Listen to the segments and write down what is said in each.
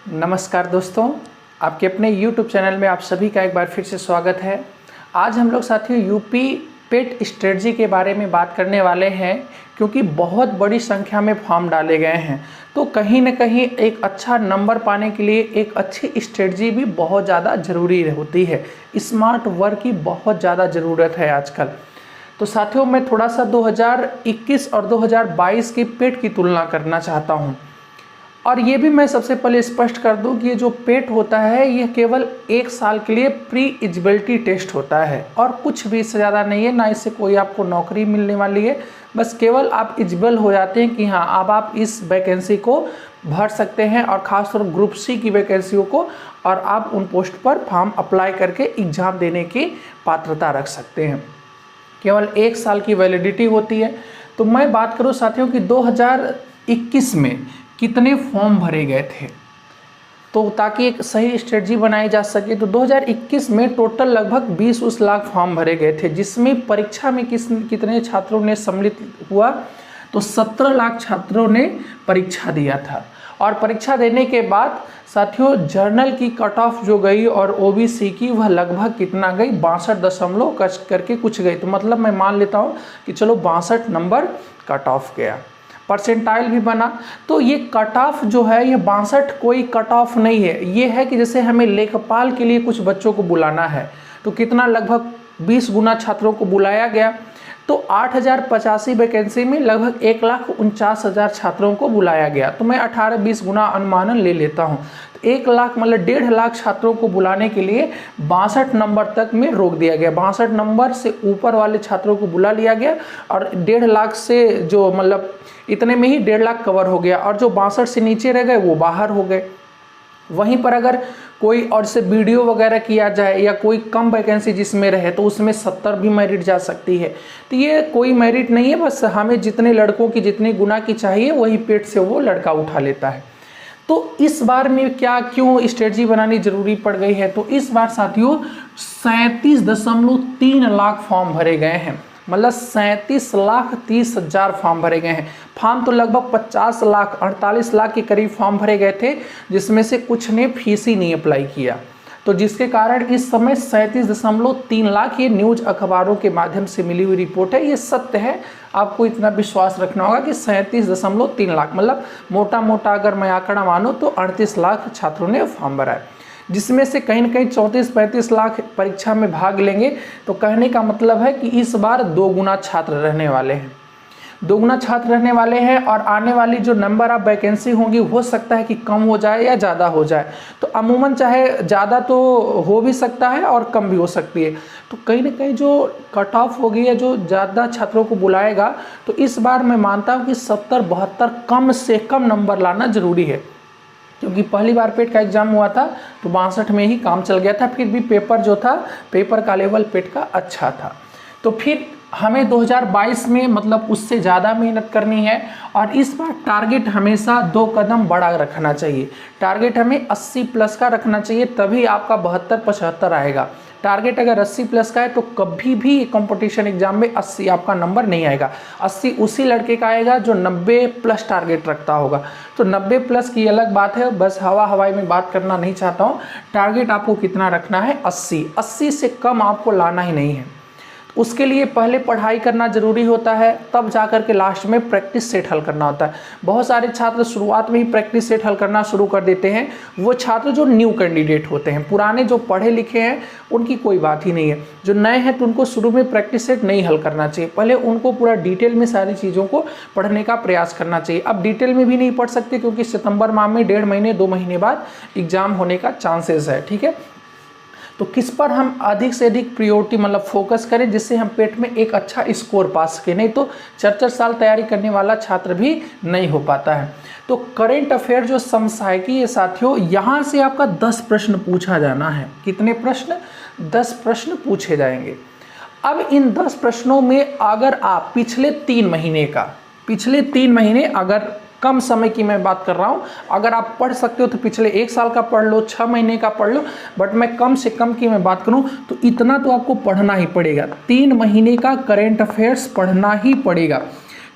नमस्कार दोस्तों, आपके अपने YouTube चैनल में आप सभी का एक बार फिर से स्वागत है। आज हम लोग साथियों यूपी पेट स्ट्रेटजी के बारे में बात करने वाले हैं, क्योंकि बहुत बड़ी संख्या में फॉर्म डाले गए हैं। तो कहीं ना कहीं एक अच्छा नंबर पाने के लिए एक अच्छी स्ट्रेटजी भी बहुत ज़्यादा ज़रूरी होती है। स्मार्ट वर्क की बहुत ज़्यादा ज़रूरत है आजकल। तो साथियों, मैं थोड़ा सा 2021 और 2022 के पेट की तुलना करना चाहता हूँ। और ये भी मैं सबसे पहले स्पष्ट कर दूं कि ये जो पेट होता है ये केवल 1 साल के लिए प्री एलिजिबिलिटी टेस्ट होता है और कुछ भी इससे ज़्यादा नहीं है। ना इससे कोई आपको नौकरी मिलने वाली है, बस केवल आप एलिजिबल हो जाते हैं कि हाँ अब आप इस वैकेंसी को भर सकते हैं, और ख़ासतौर ग्रुप सी की वैकेंसियों को, और आप उन पोस्ट पर फॉर्म अप्लाई करके एग्ज़ाम देने की पात्रता रख सकते हैं। केवल 1 साल की वैलिडिटी होती है। तो मैं बात करूँ साथियों कि 2021 में कितने फॉर्म भरे गए थे, तो ताकि एक सही स्ट्रेटजी बनाई जा सके। तो 2021 में टोटल लगभग 20 लाख फॉर्म भरे गए थे, जिसमें परीक्षा में कितने छात्रों ने सम्मिलित हुआ, तो 17 लाख छात्रों ने परीक्षा दिया था। और परीक्षा देने के बाद साथियों जर्नल की कट ऑफ जो गई और ओबीसी की, वह लगभग कितना गई, 62 दशमलव करके कुछ गई। तो मतलब मैं मान लेता हूँ कि चलो 62 नंबर कट ऑफ गया, परसेंटाइल भी बना। तो ये कट ऑफ जो है, ये 62 कोई कट ऑफ नहीं है। ये है कि जैसे हमें लेखपाल के लिए कुछ बच्चों को बुलाना है, तो कितना लगभग 20 गुना छात्रों को बुलाया गया। तो 8085 वैकेंसी में लगभग 1,49,000 छात्रों को बुलाया गया। तो मैं 18-20 गुना अनुमानन ले लेता हूँ। तो 1 लाख मतलब 1.5 लाख छात्रों को बुलाने के लिए 62 नंबर तक में रोक दिया गया। 62 नंबर से ऊपर वाले छात्रों को बुला लिया गया, और 1.5 लाख से जो मतलब इतने में ही 1.5 लाख कवर हो गया, और जो 62 से नीचे रह गए वो बाहर हो गए। वहीं पर अगर कोई और से वीडियो वगैरह किया जाए या कोई कम वैकेंसी जिसमें रहे, तो उसमें 70 भी मेरिट जा सकती है। तो ये कोई मेरिट नहीं है, बस हमें जितने लड़कों की जितनी गुना की चाहिए वही पेट से वो लड़का उठा लेता है। तो इस बार में क्यों स्ट्रेटजी बनानी जरूरी पड़ गई है, तो इस बार साथियों 37.3 लाख फॉर्म भरे गए हैं। मतलब 37,30,000 फॉर्म भरे गए हैं। फॉर्म तो लगभग 50 लाख 48 लाख के करीब फॉर्म भरे गए थे, जिसमें से कुछ ने फीस ही नहीं अप्लाई किया। तो जिसके कारण इस समय 37.3 लाख, ये न्यूज़ अखबारों के माध्यम से मिली हुई रिपोर्ट है, ये सत्य है। आपको इतना विश्वास रखना होगा कि 37.3 लाख मतलब मोटा मोटा अगर मैं आंकड़ा मानूँ तो 38 लाख छात्रों ने फॉर्म भरा है, जिसमें से कहीं ना कहीं 34-35 लाख परीक्षा में भाग लेंगे। तो कहने का मतलब है कि इस बार 2 गुना छात्र रहने वाले हैं, 2 गुना छात्र रहने वाले हैं। और आने वाली जो नंबर ऑफ वैकेंसी होंगी, हो सकता है कि कम हो जाए या ज़्यादा हो जाए। तो अमूमन चाहे ज़्यादा तो हो भी सकता है और कम भी हो सकती है। तो कहीं ना कहीं जो कट ऑफ होगी या जो ज़्यादा छात्रों को बुलाएगा, तो इस बार मैं मानता हूँ कि 70-72 कम से कम नंबर लाना ज़रूरी है। क्योंकि पहली बार पेट का एग्जाम हुआ था तो 62 में ही काम चल गया था। फिर भी पेपर जो था, पेपर का लेवल पेट का अच्छा था। तो फिर हमें 2022 में मतलब उससे ज़्यादा मेहनत करनी है, और इस बार टारगेट हमेशा 2 कदम बड़ा रखना चाहिए। टारगेट हमें 80 प्लस का रखना चाहिए, तभी आपका 72-75 आएगा। टारगेट अगर 80 प्लस का है तो कभी भी कंपटीशन एग्जाम में 80 आपका नंबर नहीं आएगा। 80 उसी लड़के का आएगा जो 90 प्लस टारगेट रखता होगा। तो 90 प्लस की अलग बात है, बस हवाई में बात करना नहीं चाहता हूँ। टारगेट आपको कितना रखना है, 80 से कम आपको लाना ही नहीं है। उसके लिए पहले पढ़ाई करना जरूरी होता है, तब जाकर के लास्ट में प्रैक्टिस सेट हल करना होता है। बहुत सारे छात्र शुरुआत में ही प्रैक्टिस सेट हल करना शुरू कर देते हैं। वो छात्र जो न्यू कैंडिडेट होते हैं, पुराने जो पढ़े लिखे हैं उनकी कोई बात ही नहीं है। जो नए हैं तो उनको शुरू में प्रैक्टिस सेट नहीं हल करना चाहिए, पहले उनको पूरा डिटेल में सारी चीज़ों को पढ़ने का प्रयास करना चाहिए। अब डिटेल में भी नहीं पढ़ सकते, क्योंकि सितंबर माह में 1.5 महीने 2 महीने बाद एग्जाम होने का चांसेस है। ठीक है, तो किस पर हम अधिक से अधिक प्रायोरिटी मतलब फोकस करें, जिससे हम पेट में एक अच्छा स्कोर पा सकें। नहीं तो 4-4 साल तैयारी करने वाला छात्र भी नहीं हो पाता है। तो करेंट अफेयर जो समसामयिकी है साथियों, यहाँ से आपका 10 प्रश्न पूछा जाना है। कितने प्रश्न? 10 प्रश्न पूछे जाएंगे। अब इन 10 प्रश्नों में अगर आप पिछले 3 महीने अगर कम समय की मैं बात कर रहा हूँ, अगर आप पढ़ सकते हो तो पिछले 1 साल का पढ़ लो, 6 महीने का पढ़ लो, बट मैं कम से कम की मैं बात करूँ तो इतना तो आपको पढ़ना ही पड़ेगा। 3 महीने का करेंट अफेयर्स पढ़ना ही पड़ेगा।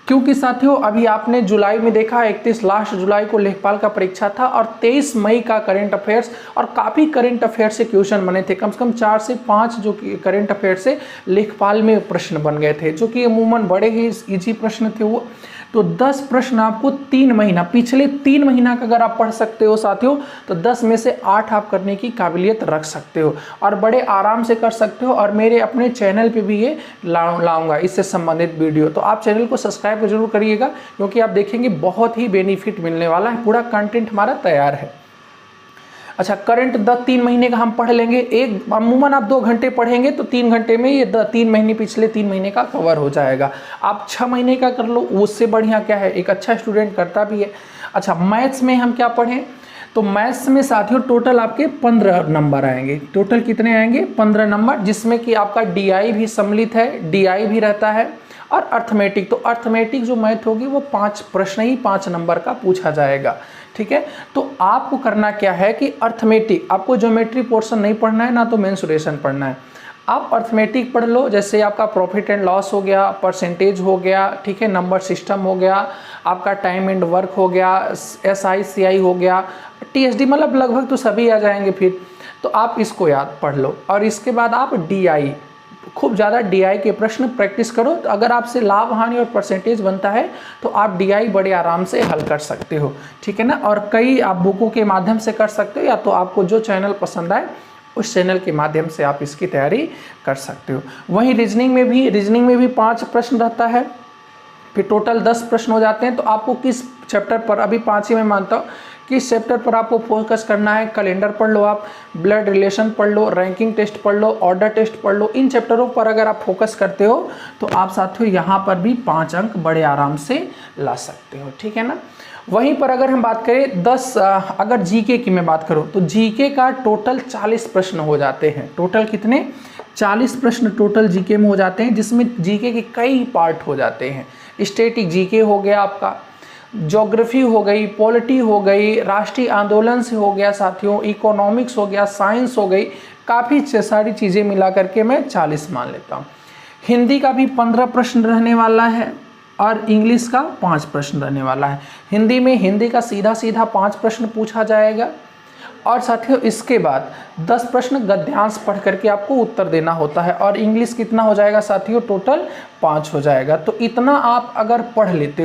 क्योंकि साथियों अभी आपने जुलाई में देखा 31 लास्ट जुलाई को लेखपाल का परीक्षा था और 23 मई का करंट अफेयर्स, और काफ़ी करंट अफेयर से क्वेश्चन बने थे, कम से कम 4 से 5 जो कि करंट अफेयर से लेखपाल में प्रश्न बन गए थे, जो कि अमूमन बड़े ही इजी प्रश्न थे वो। तो 10 प्रश्न आपको 3 महीना, पिछले 3 महीना का अगर आप पढ़ सकते हो साथियों, तो 10 में से 8 आप करने की काबिलियत रख सकते हो और बड़े आराम से कर सकते हो। और मेरे अपने चैनल पे भी ये लाऊंगा इससे संबंधित वीडियो, तो आप चैनल को सब्सक्राइब जरूर करिएगा, क्योंकि आप देखेंगे बहुत ही बेनिफिट मिलने वाला है, पूरा कंटेंट हमारा तैयार है। अच्छा, करंट 3 महीने का हम पढ़ लेंगे। एक अमूमन आप 2 घंटे पढ़ेंगे तो 3 घंटे में ये 3 महीने, पिछले 3 महीने का कवर हो जाएगा। आप 6 महीने का कर लो, उससे बढ़िया क्या है, एक अच्छा स्टूडेंट करता भी है। अच्छा, मैथ्स में हम क्या पढ़ें, तो मैथ्स में साथियों टोटल आपके 15 नंबर आएंगे। टोटल कितने आएंगे, 15 नंबर, जिसमें कि आपका DI भी सम्मिलित है, DI भी रहता है और अर्थमेटिक। तो अर्थमेटिक जो मैथ होगी वो 5 प्रश्न ही 5 नंबर का पूछा जाएगा, ठीक है। तो आपको करना क्या है कि अर्थमेटिक, आपको ज्योमेट्री पोर्शन नहीं पढ़ना है, ना तो मेंसुरेशन पढ़ना है। आप अर्थमेटिक पढ़ लो, जैसे आपका प्रॉफिट एंड लॉस हो गया, परसेंटेज हो गया, ठीक है, नंबर सिस्टम हो गया, आपका टाइम एंड वर्क हो गया, SI CI हो गया, TSD, मतलब लगभग तो सभी आ जाएंगे फिर। तो आप इसको याद पढ़ लो और इसके बाद आप DI, खूब ज़्यादा DI के प्रश्न प्रैक्टिस करो। तो अगर आपसे लाभ हानि और परसेंटेज बनता है तो आप DI बड़े आराम से हल कर सकते हो, ठीक है ना। और कई आप बुकों के माध्यम से कर सकते हो, या तो आपको जो चैनल पसंद आए उस चैनल के माध्यम से आप इसकी तैयारी कर सकते हो। वहीं रीजनिंग में भी 5 प्रश्न रहता है, फिर टोटल 10 प्रश्न हो जाते हैं। तो आपको किस चैप्टर पर, अभी 5 ही मैं मानता हूँ, किस चैप्टर पर आपको फोकस करना है। कैलेंडर पढ़ लो, आप ब्लड रिलेशन पढ़ लो, रैंकिंग टेस्ट पढ़ लो, ऑर्डर टेस्ट पढ़ लो। इन चैप्टरों पर अगर आप फोकस करते हो तो आप साथियों यहाँ पर भी 5 अंक बड़े आराम से ला सकते हो, ठीक है ना। वहीं पर अगर हम बात करें अगर GK की मैं बात करूँ तो GK का टोटल 40 प्रश्न हो जाते हैं। टोटल कितने, 40 प्रश्न टोटल GK में हो जाते हैं, जिसमें GK के कई पार्ट हो जाते हैं। स्टैटिक GK हो गया आपका, ज्योग्राफी हो गई, पॉलिटी हो गई, राष्ट्रीय आंदोलन से हो गया साथियों, इकोनॉमिक्स हो गया, साइंस हो गई, काफ़ी सारी चीज़ें मिला करके मैं 40 मान लेता हूँ। हिंदी का भी 15 प्रश्न रहने वाला है और इंग्लिश का 5 प्रश्न रहने वाला है। हिंदी का सीधा 5 प्रश्न पूछा जाएगा और साथियों इसके बाद 10 प्रश्न गद्यांश पढ़ करके आपको उत्तर देना होता है। और इंग्लिश कितना हो जाएगा साथियों, टोटल 5 हो जाएगा। तो इतना आप अगर पढ़ लेते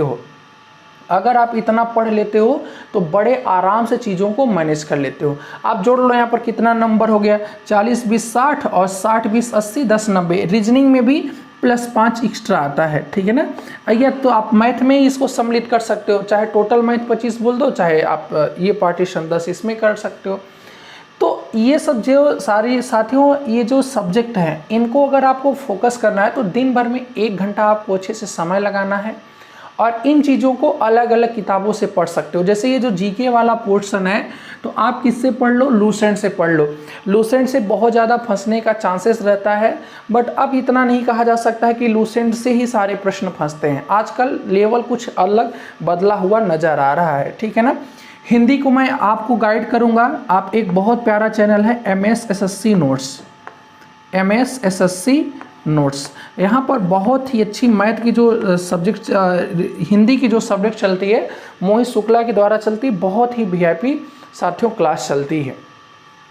हो, तो बड़े आराम से चीज़ों को मैनेज कर लेते हो। आप जोड़ लो यहाँ पर कितना नंबर हो गया, 40 20 60 और 60 20 80 10 90। रीजनिंग में भी +5 एक्स्ट्रा आता है, ठीक है ना। या तो आप मैथ में ही इसको सम्मिलित कर सकते हो, चाहे टोटल मैथ 25 बोल दो, चाहे आप ये पार्टीशन 10 इसमें कर सकते हो। तो ये सब जो सारी साथियों, ये जो सब्जेक्ट हैं, इनको अगर आपको फोकस करना है तो दिन भर में 1 घंटा आपको अच्छे से समय लगाना है और इन चीज़ों को अलग अलग किताबों से पढ़ सकते हो। जैसे ये जो GK वाला पोर्शन है तो आप किससे पढ़ लो, लूसेंट से पढ़ लो। लूसेंट से बहुत ज़्यादा फंसने का चांसेस रहता है, बट अब इतना नहीं कहा जा सकता है कि लूसेंट से ही सारे प्रश्न फंसते हैं। आजकल लेवल कुछ अलग बदला हुआ नज़र आ रहा है, ठीक है ना। हिंदी को मैं आपको गाइड करूँगा। आप एक बहुत प्यारा चैनल है MS SSC नोट्स, यहाँ पर बहुत ही अच्छी मैथ की जो सब्जेक्ट, हिंदी की जो सब्जेक्ट चलती है, मोहित शुक्ला के द्वारा चलती है। बहुत ही VIP साथियों क्लास चलती है।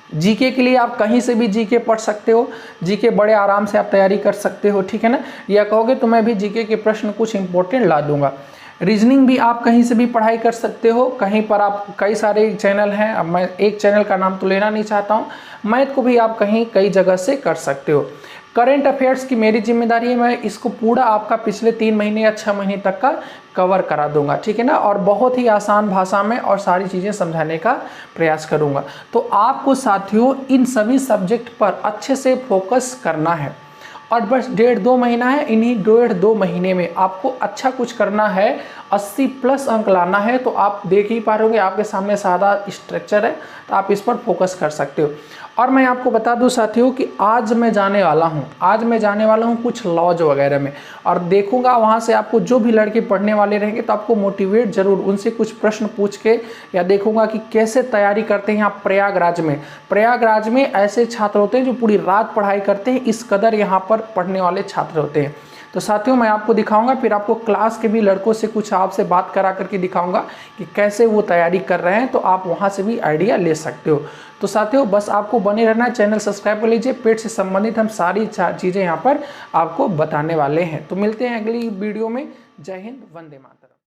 GK के लिए आप कहीं से भी GK पढ़ सकते हो, GK बड़े आराम से आप तैयारी कर सकते हो, ठीक है ना। या कहोगे तो मैं भी GK के प्रश्न कुछ इंपॉर्टेंट ला दूंगा। रीजनिंग भी आप कहीं से भी पढ़ाई कर सकते हो, कहीं पर आप, कई सारे चैनल हैं, अब मैं एक चैनल का नाम तो लेना नहीं चाहता हूँ। मैथ को भी आप कई जगह से कर सकते हो। करंट अफेयर्स की मेरी जिम्मेदारी है, मैं इसको पूरा आपका पिछले 3 महीने या 6 महीने तक का कवर करा दूंगा, ठीक है ना। और बहुत ही आसान भाषा में और सारी चीज़ें समझाने का प्रयास करूंगा। तो आपको साथियों इन सभी सब्जेक्ट पर अच्छे से फोकस करना है और बस 1.5-2 महीना है। इन्हीं 1.5-2 महीने में आपको अच्छा कुछ करना है, 80+ अंक लाना है। तो आप देख ही पा रहे होंगे आपके सामने सादा स्ट्रक्चर है, तो आप इस पर फोकस कर सकते हो। और मैं आपको बता दूं साथियों कि आज मैं जाने वाला हूं कुछ लॉज वगैरह में, और देखूंगा वहां से आपको जो भी लड़के पढ़ने वाले रहेंगे तो आपको मोटिवेट जरूर, उनसे कुछ प्रश्न पूछ के या देखूंगा कि कैसे तैयारी करते हैं यहाँ प्रयागराज में ऐसे छात्र होते हैं जो पूरी रात पढ़ाई करते हैं, इस कदर यहाँ पर पढ़ने वाले छात्र होते हैं। तो साथियों मैं आपको दिखाऊंगा, फिर आपको क्लास के भी लड़कों से कुछ आपसे बात करा करके दिखाऊंगा कि कैसे वो तैयारी कर रहे हैं, तो आप वहाँ से भी आइडिया ले सकते हो। तो साथियों बस आपको बने रहना है, चैनल सब्सक्राइब कर लीजिए। पेट से संबंधित हम सारी चीज़ें यहाँ पर आपको बताने वाले हैं। तो मिलते हैं अगली वीडियो में। जय हिंद, वंदे मातरम।